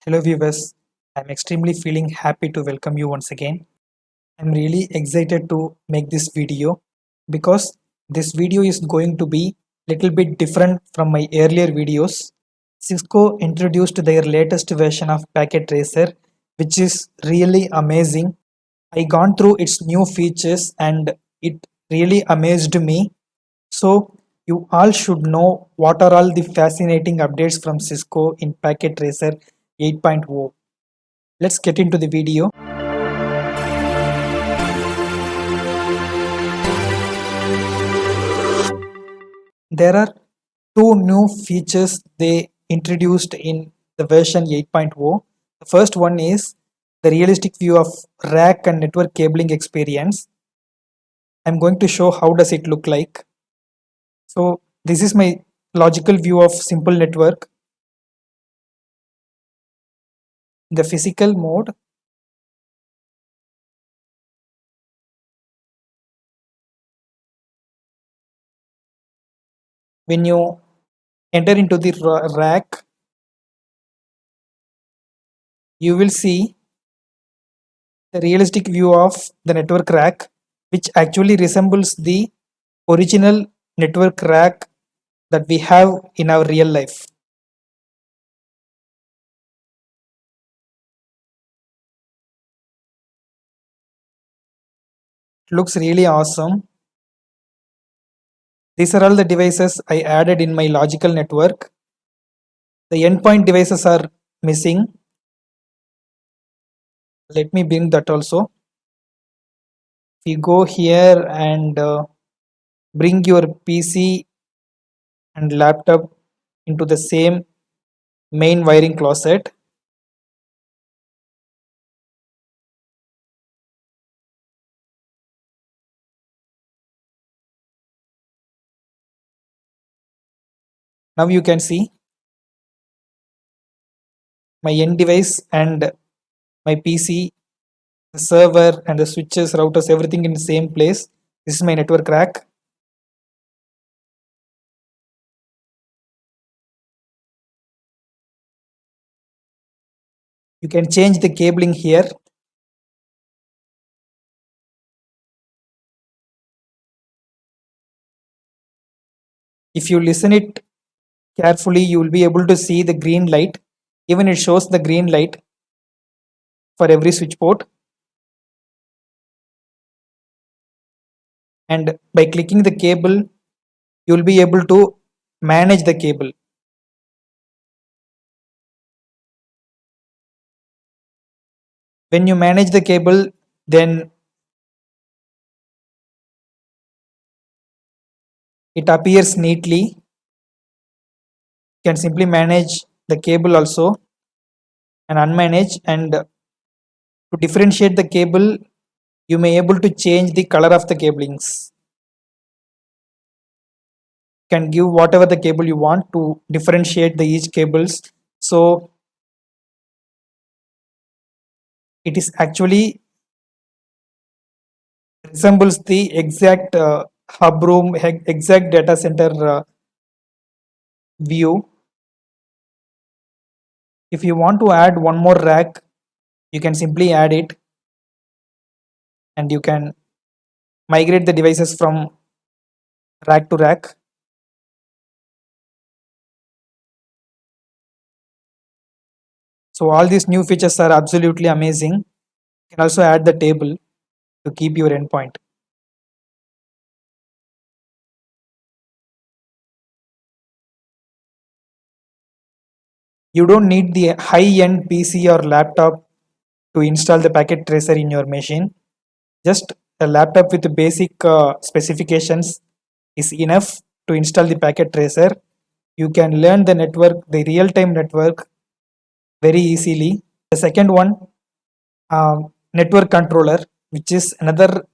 Hello viewers, I'm extremely feeling happy to welcome you once again. I'm really excited to make this video because this video is going to be little bit different from my earlier videos. Cisco introduced their latest version of Packet Tracer, which is really amazing. I gone through its new features and it really amazed me. So you all should know what are all the fascinating updates from Cisco in Packet Tracer 8.0. Let's get into the video. There are two new features they introduced in the version 8.0. The first one is the realistic view of rack and network cabling experience. I'm going to show how does it look like. So this is my logical view of simple network. The physical mode, when you enter into the rack, you will see the realistic view of the network rack, which actually resembles the original network rack that we have in our real life. It looks really awesome. These are all the devices I added in my logical network. The endpoint devices are missing. Let me bring that also. If you go here and bring your PC and laptop into the same main wiring closet, now you can see my end device and my PC, the server and the switches, routers, everything in the same place. This is my network rack. You can change the cabling here. If you listen it carefully, you will be able to see the green light. Even it shows the green light for every switch port. And by clicking the cable, you will be able to manage the cable. When you manage the cable, then it appears neatly. You can simply manage the cable also and unmanage, and to differentiate the cable, you may able to change the color of the cablings. You can give whatever the cable you want to differentiate the each cables. So it is actually resembles the exact hub room, exact data center view. If you want to add one more rack, you can simply add it and you can migrate the devices from rack to rack. So all these new features are absolutely amazing. You can also add the table to keep your endpoint. You don't need the high-end PC or laptop to install the packet tracer in your machine. Just a laptop with basic specifications is enough to install the packet tracer. You can learn the network, the real-time network very easily. The second one, network controller, which is another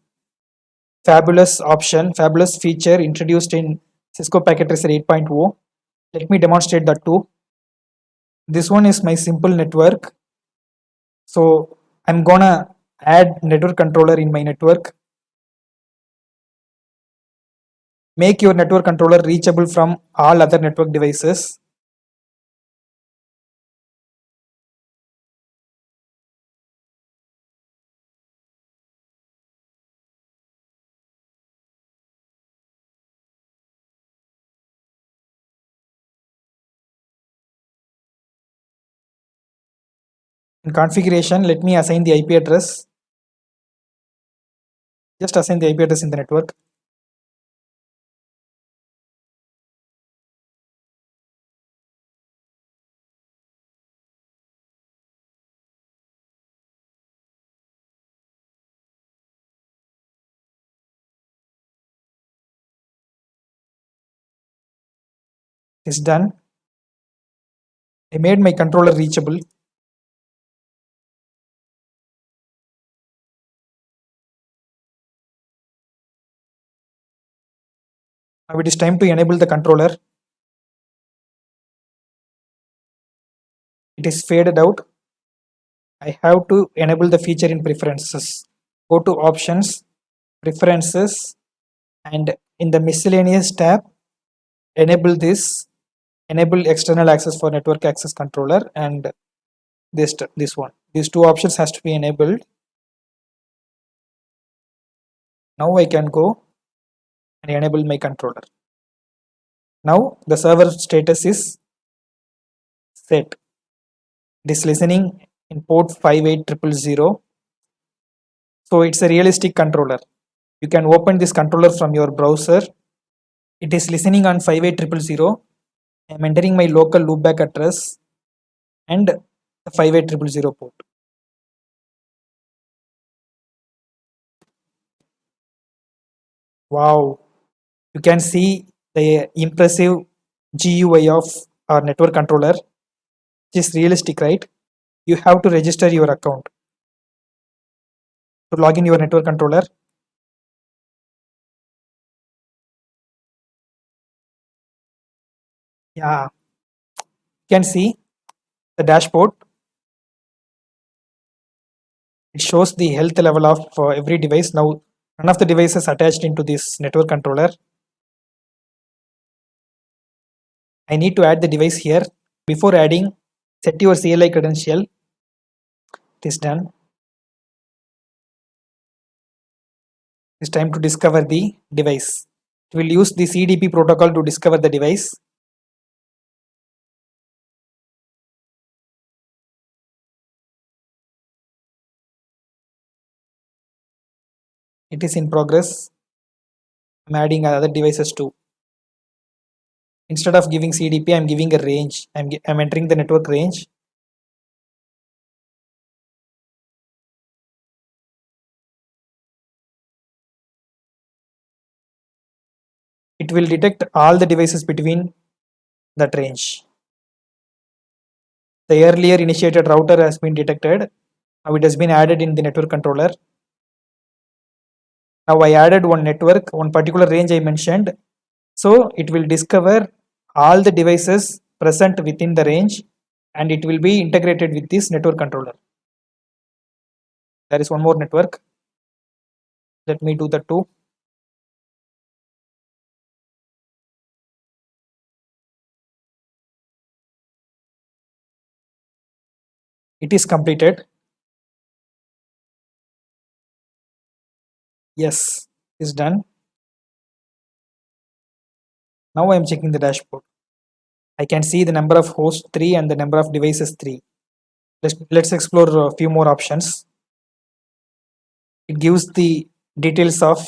fabulous option, fabulous feature introduced in Cisco Packet Tracer 8.0. Let me demonstrate that too. This one is my simple network. So I'm gonna add network controller in my network. Make your network controller reachable from all other network devices. In configuration, let me assign the IP address. Just assign the IP address in the network. It's done. I made my controller reachable. Now it is time to enable the controller. It is faded out. I have to enable the feature in preferences. Go to options, preferences, and in the miscellaneous tab, enable this, enable external access for network access controller, and this one. These two options has to be enabled. Now I can go and enable my controller. Now the server status is set. It is listening in port 58000. So it's a realistic controller. You can open this controller from your browser. It is listening on 58000. I am entering my local loopback address and the 58000 port. Wow, you can see the impressive GUI of our network controller. It is realistic, right? You have to register your account to log in your network controller. Yeah, you can see the dashboard. It shows the health level of every device. Now none of the devices attached into this network controller. I need to add the device here. Before adding, set your CLI credential. It is done. It's time to discover the device. It will use the CDP protocol to discover the device. It is in progress. I'm adding other devices too. Instead of giving CDP, I'm giving a range. I'm entering the network range. It will detect all the devices between that range. The earlier initiated router has been detected. Now it has been added in the network controller. Now I added one network, one particular range I mentioned. So it will discover all the devices present within the range and it will be integrated with this network controller. There is one more network. Let me do that too. It is completed. Yes, it's done. Now I am checking the dashboard. I can see the number of hosts 3 and the number of devices 3. Let's explore a few more options. It gives the details of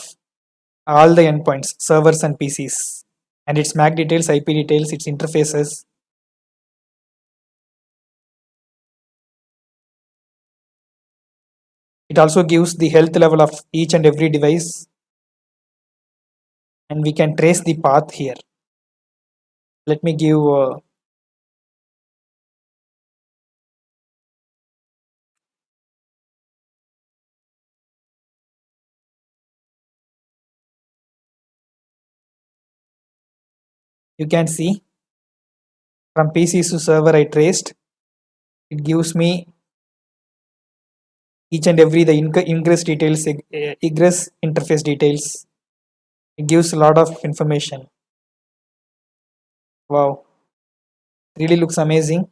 all the endpoints, servers and PCs, and its MAC details, IP details, its interfaces. It also gives the health level of each and every device, and we can trace the path here. Let me give you can see from PCs to server I traced. It gives me each and every the ingress details, egress interface details. It gives a lot of information. Wow, really looks amazing.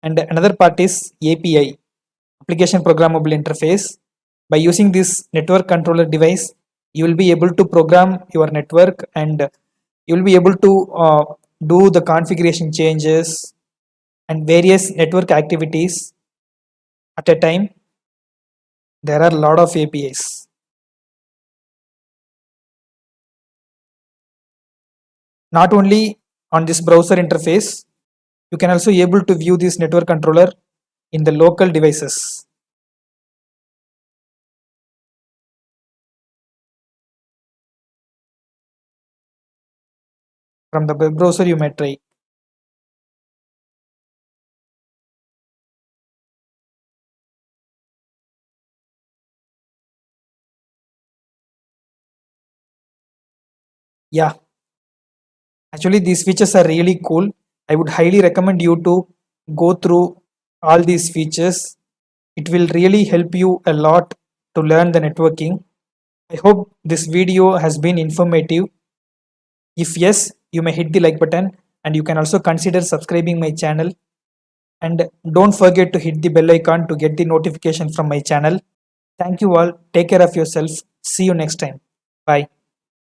And another part is API, application programmable interface. By using this network controller device, you will be able to program your network and you will be able to do the configuration changes and various network activities at a time. There are a lot of APIs. Not only on this browser interface, you can also able to view this network controller in the local devices. From the web browser you may try. Yeah, actually these features are really cool. I would highly recommend you to go through all these features. It will really help you a lot to learn the networking. I hope this video has been informative. If yes, you may hit the like button and you can also consider subscribing my channel, and don't forget to hit the bell icon to get the notification from my channel. Thank you all. Take care of yourself. See you next time. Bye.